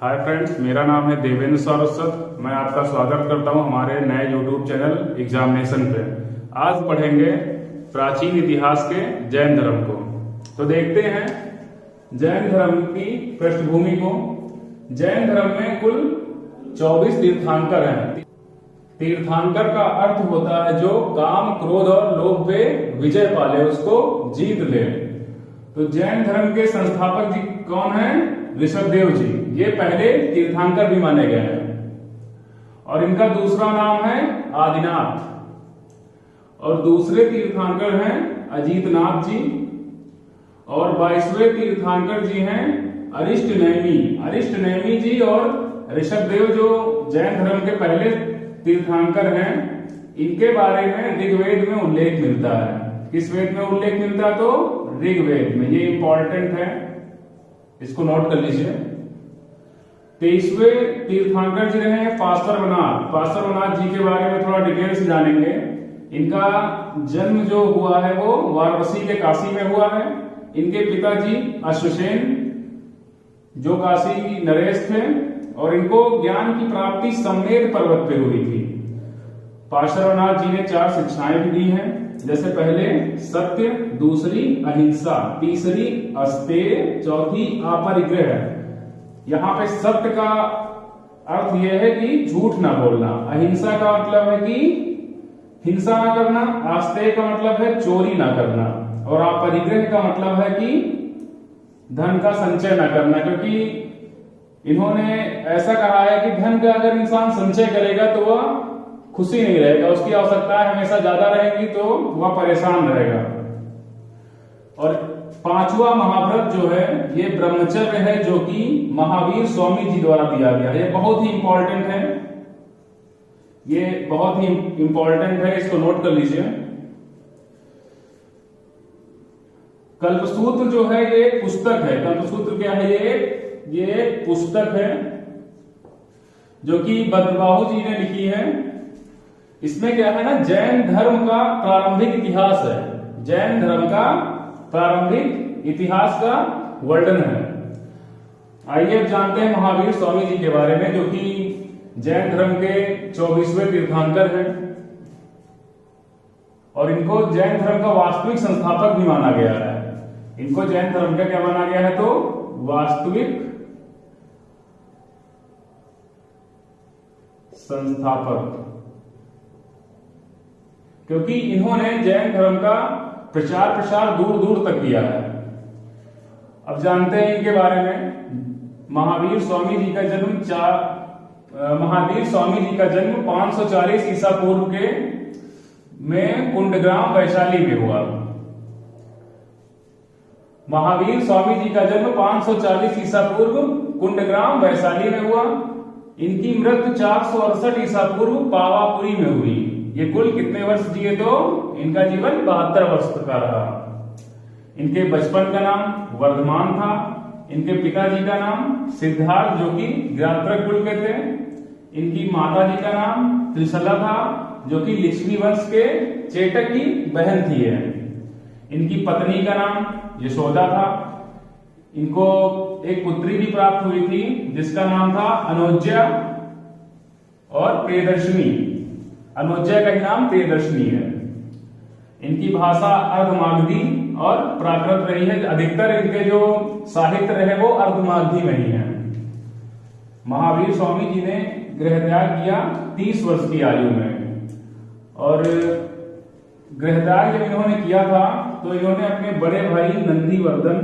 Hi friends, मेरा नाम है देवेंद्र सारस्वत। मैं आपका स्वागत करता हूं हमारे नए यूट्यूब चैनल एग्जामिनेशन पे। आज पढ़ेंगे प्राचीन इतिहास के जैन धर्म को। तो देखते हैं जैन धर्म की पृष्ठभूमि को। जैन धर्म में कुल 24 तीर्थंकर हैं। तीर्थंकर का अर्थ होता है जो काम, क्रोध और लोभ पे विजय पाले, उसको जीत ले। तो जैन धर्म के संस्थापक जी कौन हैं? ऋषभदेव जी। ये पहले तीर्थंकर भी माने गए हैं। और इनका दूसरा नाम है आदिनाथ। और दूसरे तीर्थंकर हैं अजीतनाथ जी। और 22वें तीर्थंकर जी हैं अरिष्टनेमी। अरिष्टनेमी जी और ऋषभदेव जो जैन धर्म के पहले तीर्थंकर हैं, इनके बारे में ऋग्वेद में उल्लेख मिलता है। किस वेद में उल्लेख मिलता है? तो ऋग्वेद में। ये इंपॉर्टेंट है, इसको नोट कर लीजिए। 23वें तीर्थंकर जी रहे पार्श्वनाथ। पार्श्वनाथ जी के बारे में थोड़ा डिटेल से जानेंगे। इनका जन्म जो हुआ है वो वाराणसी के काशी में हुआ है। इनके पिताजी अश्वसेन जो काशी नरेश थे, और इनको ज्ञान की प्राप्ति सम्मेद पर्वत पे हुई थी। पार्श्वनाथ जी ने 4 शिक्षाएं भी दी हैं, जैसे पहले सत्य, दूसरी अहिंसा, तीसरी अस्तेय, चौथी अपरिग्रह। यहाँ पे सत्य का अर्थ यह है कि झूठ ना बोलना। अहिंसा का मतलब है कि हिंसा ना करना। अस्तेय का मतलब है चोरी ना करना। और अपरिग्रह का मतलब है कि धन का संचय ना करना, क्योंकि इन्होंने ऐसा कहा है कि धन का अगर इंसान संचय करेगा तो वह खुशी नहीं रहेगा, उसकी आवश्यकताएं हमेशा ज्यादा रहेंगी तो वह परेशान रहेगा। और 5वां महाव्रत जो है ये ब्रह्मचर्य है, जो कि महावीर स्वामी जी द्वारा दिया गया। ये बहुत ही इंपॉर्टेंट है, ये बहुत ही इंपॉर्टेंट है, इसको नोट कर लीजिए। कल्पसूत्र जो है ये एक पुस्तक है। कल्पसूत्र क्या है? ये एक पुस्तक है जो कि बद्रबाहु जी ने लिखी है। इसमें क्या है ना, जैन धर्म का प्रारंभिक इतिहास है। जैन धर्म का प्रारंभिक इतिहास का वर्णन है। आइए अब जानते हैं महावीर स्वामी जी के बारे में, जो कि जैन धर्म के 24वें तीर्थंकर हैं। और इनको जैन धर्म का वास्तविक संस्थापक भी माना गया है। इनको जैन धर्म का क्या माना गया है? तो वास्तविक संस्थापक, क्योंकि इन्होंने जैन धर्म का प्रचार प्रसार दूर दूर तक किया है। अब जानते हैं इनके बारे में। महावीर स्वामी जी का जन्म 540 ईसा पूर्व के में कुंडग्राम वैशाली में हुआ। महावीर स्वामी जी का जन्म 540 ईसा पूर्व कुंडग्राम वैशाली में हुआ। इनकी मृत्यु 468 ईसा पूर्व पावापुरी में हुई। ये कुल कितने वर्ष जिए? तो इनका जीवन 72 वर्ष का रहा। इनके बचपन का नाम वर्धमान था। इनके पिताजी का नाम सिद्धार्थ, जो कि ज्ञात्रक कुल के थे। इनकी माता जी का नाम त्रिशला था, जो कि लिच्छवी वंश के चेटक की बहन थी। इनकी पत्नी का नाम यशोदा था। इनको एक पुत्री भी प्राप्त हुई थी, जिसका नाम था अनुज्या और प्रियदर्शनी। अनुज्या का ही नाम प्रियदर्शनी है। इनकी भाषा अर्धमागधी और प्राकृत रही है। अधिकतर इनके जो साहित्य रहे वो अर्धमागधी में ही है। महावीर स्वामी जी ने गृह त्याग किया 30 वर्ष की आयु में। और गृह त्याग जब इन्होंने किया था तो इन्होंने अपने बड़े भाई नंदीवर्धन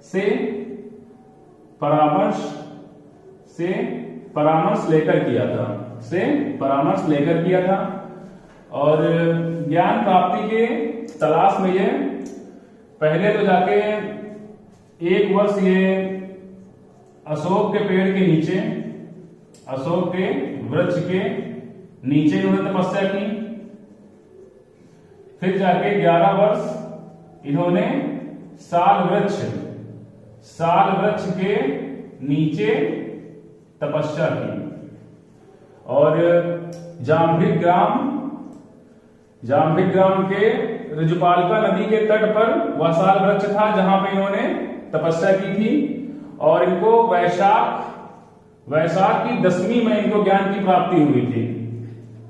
से परामर्श लेकर किया था। और ज्ञान प्राप्ति के तलाश में ये पहले तो जाके 1 वर्ष ये अशोक के पेड़ के नीचे, अशोक के वृक्ष के नीचे इन्होंने तपस्या की। फिर जाके 11 वर्ष इन्होंने साल वृक्ष के नीचे तपस्या की। और जाम्भिक ग्राम के ऋजुपालिका नदी के तट पर वसाल वृक्ष था जहां पे इन्होंने तपस्या की थी। और इनको वैशाख की 10वीं में इनको ज्ञान की प्राप्ति हुई थी।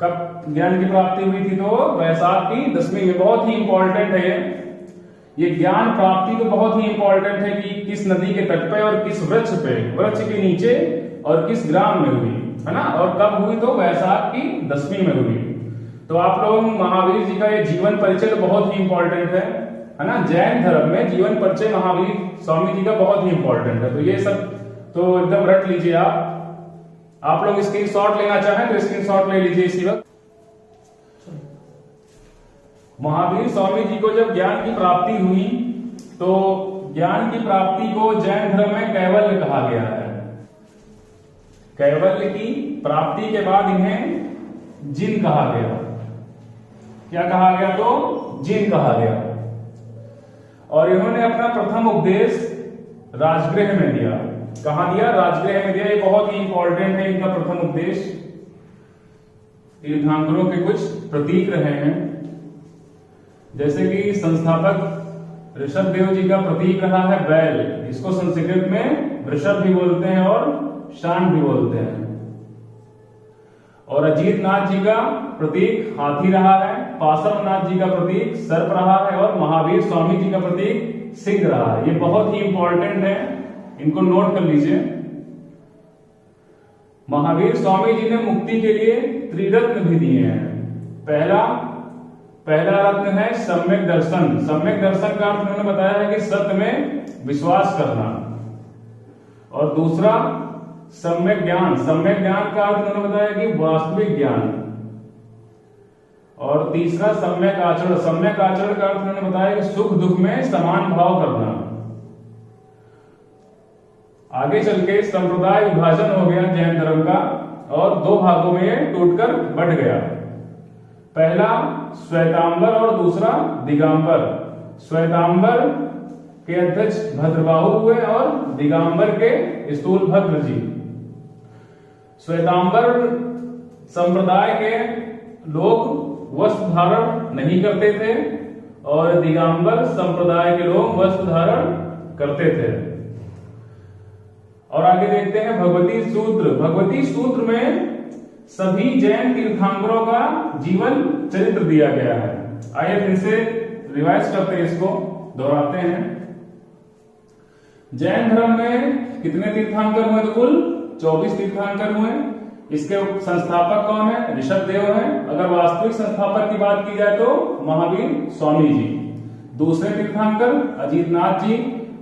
कब ज्ञान की प्राप्ति हुई थी? तो वैशाख की 10वीं में। बहुत ही इंपॉर्टेंट है ये ज्ञान प्राप्ति तो बहुत ही इंपॉर्टेंट है कि किस नदी के तट पे और किस वृक्ष पे, वृक्ष के नीचे और किस ग्राम में हुई, है ना। और कब हुई? तो वैशाख की 10वीं में हुई। तो आप लोग महावीर जी का ये जीवन परिचय तो बहुत ही इंपॉर्टेंट है ना। जैन धर्म में जीवन परिचय महावीर स्वामी जी का बहुत ही इंपॉर्टेंट है। तो ये सब तो एकदम रट लीजिए आप लोग स्क्रीनशॉट लेना चाहें तो स्क्रीनशॉट ले लीजिए इसी वक्त। महावीर स्वामी जी को जब ज्ञान की प्राप्ति हुई तो ज्ञान की प्राप्ति को जैन धर्म में कैवल्य कहा गया है। कैवल्य की प्राप्ति के बाद इन्हें जिन कहा गया। क्या कहा गया? तो जिन कहा गया। और इन्होंने अपना प्रथम उपदेश राजगृह में दिया। कहां दिया? राजगृह में दिया। ये बहुत ही इंपॉर्टेंट है इनका प्रथम उपदेश। तीर्थंकरों के कुछ प्रतीक रहे हैं, जैसे कि संस्थापक ऋषभ देव जी का प्रतीक रहा है बैल। इसको संस्कृत में वृषभ भी बोलते हैं और शान भी बोलते हैं। और अजीत नाथ जी का प्रतीक हाथी रहा है। पार्श्वनाथ जी का प्रतीक सर्प रहा है और महावीर स्वामी जी का प्रतीक सिंह रहा है। ये बहुत ही इंपॉर्टेंट है, इनको नोट कर लीजिए। महावीर स्वामी जी ने मुक्ति के लिए त्रिरत्न भी दिए हैं। पहला रत्न है सम्यक दर्शन। सम्यक दर्शन का अर्थ उन्होंने बताया है कि सत्य में विश्वास करना। और दूसरा सम्यक ज्ञान। सम्यक ज्ञान का अर्थ उन्होंने बताया कि वास्तविक ज्ञान। और तीसरा सम्यक आचरण। सम्यक आचरण का अर्थ उन्होंने बताया कि सुख दुख में समान भाव करना। आगे चल के संप्रदाय विभाजन हो गया जैन धर्म का और दो भागों में टूटकर बढ़ गया। पहला श्वेतांबर और दूसरा दिगंबर। श्वेतांबर के अध्यक्ष भद्रबाहु हुए और दिगंबर के स्थूलभद्र जी। श्वेतांबर संप्रदाय के लोग वस्त्र धारण नहीं करते थे और दिगंबर संप्रदाय के लोग वस्त्र धारण करते थे। और आगे देखते हैं भगवती सूत्र। भगवती सूत्र में सभी जैन तीर्थंकरों का जीवन चरित्र दिया गया है। आइए फिर से रिवाइज करते हैं, इसको दोहराते हैं। जैन धर्म में कितने तीर्थंकर हुए? तो कुल 24 तीर्थंकर हुए। इसके संस्थापक कौन है? ऋषभ देव हैं। अगर वास्तविक संस्थापक की बात की जाए तो महावीर स्वामी जी। दूसरे तीर्थंकर अजीत नाथ जी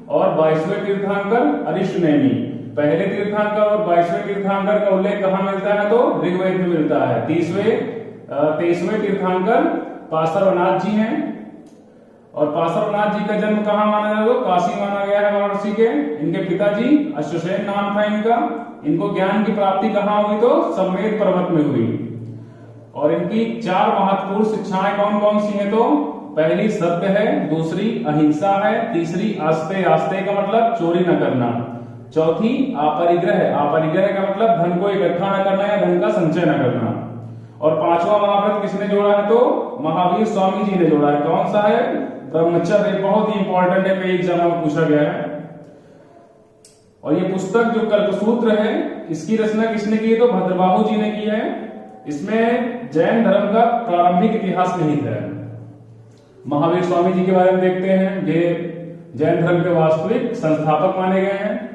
और 22वें तीर्थंकर अरिष्ट नेमि। पहले तीर्थंकर और 22वें तीर्थंकर का उल्लेख कहां मिलता है? तो ऋग्वेद में मिलता है। 23वें तीर्थंकर पार्श्वनाथ जी हैं। और पार्श्वनाथ जी का जन्म कहां माना जाता है? तो काशी माना गया है, वाराणसी के। इनके पिताजी अश्वसेन नाम था इनका। इनको ज्ञान की प्राप्ति कहां हुई? तो सम्मेद पर्वत में हुई। और इनकी 4 महत्वपूर्ण शिक्षाएं कौन कौन सी हैं? तो पहली सत्य है, दूसरी अहिंसा है, तीसरी आस्ते। आस्ते का मतलब चोरी न करना। चौथी अपरिग्रह। अपरिग्रह का मतलब धन को इकट्ठा न करना या धन का संचय न करना। और 5वां महाव्रत किसने जोड़ा है? तो महावीर स्वामी जी ने जोड़ा है। कौन सा है? ब्रह्मचर्य। बहुत ही इंपॉर्टेंट है, कई एग्जाम में पूछा गया है। और ये पुस्तक जो कल्पसूत्र है, इसकी रचना किसने की है? तो भद्रबाहु जी ने की है। इसमें जैन धर्म का प्रारंभिक इतिहास निहित है। महावीर स्वामी जी के बारे में देखते हैं। ये जैन धर्म के वास्तविक संस्थापक माने गए हैं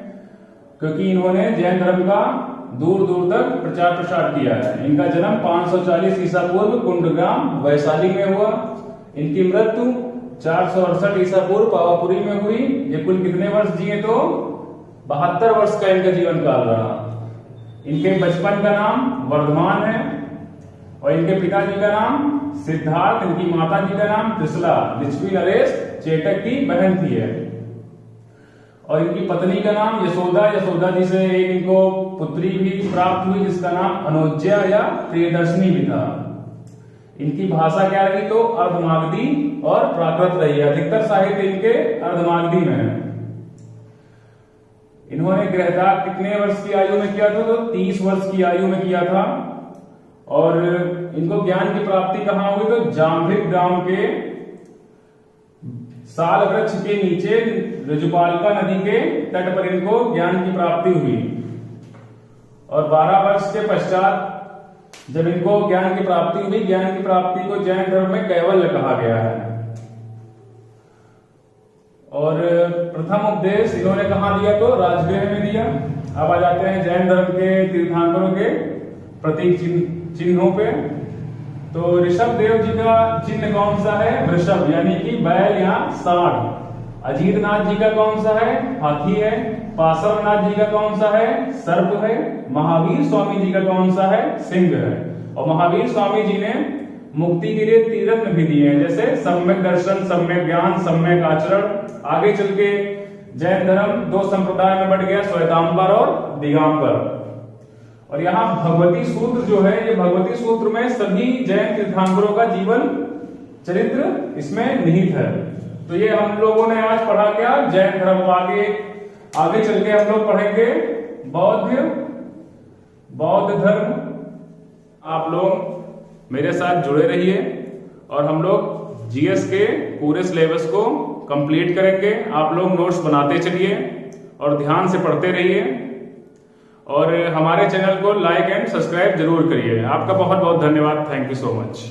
क्योंकि इन्होंने जैन धर्म का दूर दूर तक प्रचार प्रसार किया है। इनका जन्म 540 ईसा पूर्व कुंडग्राम वैशाली में हुआ। इनकी मृत्यु 468 ईसा पूर्व पावापुरी में हुई। ये कुल कितने वर्ष जिए? तो 72 वर्ष का इनका जीवन काल रहा। इनके बचपन का नाम वर्धमान है और इनके पिताजी का नाम सिद्धार्थ। इनकी माता जी का नाम त्रिशला। लिच्छवी नरेश चेटक की बहन थी है। और इनकी पत्नी का नाम यशोदा। यशोदा जी से एक इनको पुत्री भी प्राप्त हुई जिसका नाम अनुज्या या प्रियदर्शनी भी था। इनकी भाषा क्या रही? तो अर्धमागधी और प्राकृत रही है। अधिकतर साहित्य इनके अर्धमागधी में है। इन्होंने गृहत्याग कितने वर्ष की आयु में किया था? तो 30 वर्ष की आयु में किया था। और इनको ज्ञान की प्राप्ति कहां हुई? तो जाम्भिक गांव के साल वृक्ष के नीचे ऋजुपालिका नदी के तट पर इनको ज्ञान की प्राप्ति हुई। और 12 वर्ष के पश्चात जब इनको ज्ञान की प्राप्ति हुई, ज्ञान की प्राप्ति को जैन धर्म में कैवल्य कहा गया है। और प्रथम उपदेश इन्होंने कहाँ दिया? तो राजगृह में दिया। अब आ जाते हैं जैन धर्म के तीर्थंकरों के प्रतीक चिन्हों पे। तो ऋषभ देव जी का चिन्ह कौन सा है? वृषभ, यानी कि बैल या सांड। अजीत नाथ जी का कौन सा है? हाथी है। पार्श्वनाथ जी का कौन सा है? सर्प है। महावीर स्वामी जी का कौन सा है? सिंह है। और महावीर स्वामी जी ने मुक्ति के लिए 3 रत्न भी दिए हैं, जैसे सम्यक दर्शन, सम्यक ज्ञान, सम्यक आचरण। आगे चल के जैन धर्म 2 संप्रदाय में बढ़ गया, श्वेतांबर और दिगंबर। और यहाँ भगवती सूत्र जो है, ये भगवती सूत्र में सभी जैन तीर्थंकरों का जीवन चरित्र इसमें निहित है। तो ये हम लोगों ने आज पढ़ा क्या? जैन धर्म। आगे चल के हम लोग पढ़ेंगे बौद्ध धर्म। आप लोग मेरे साथ जुड़े रहिए और हम लोग जीएस के पूरे सिलेबस को कंप्लीट करेंगे। आप लोग नोट्स बनाते चलिए और ध्यान से पढ़ते रहिए। और हमारे चैनल को लाइक एंड सब्सक्राइब जरूर करिए। आपका बहुत बहुत धन्यवाद। Thank you so much.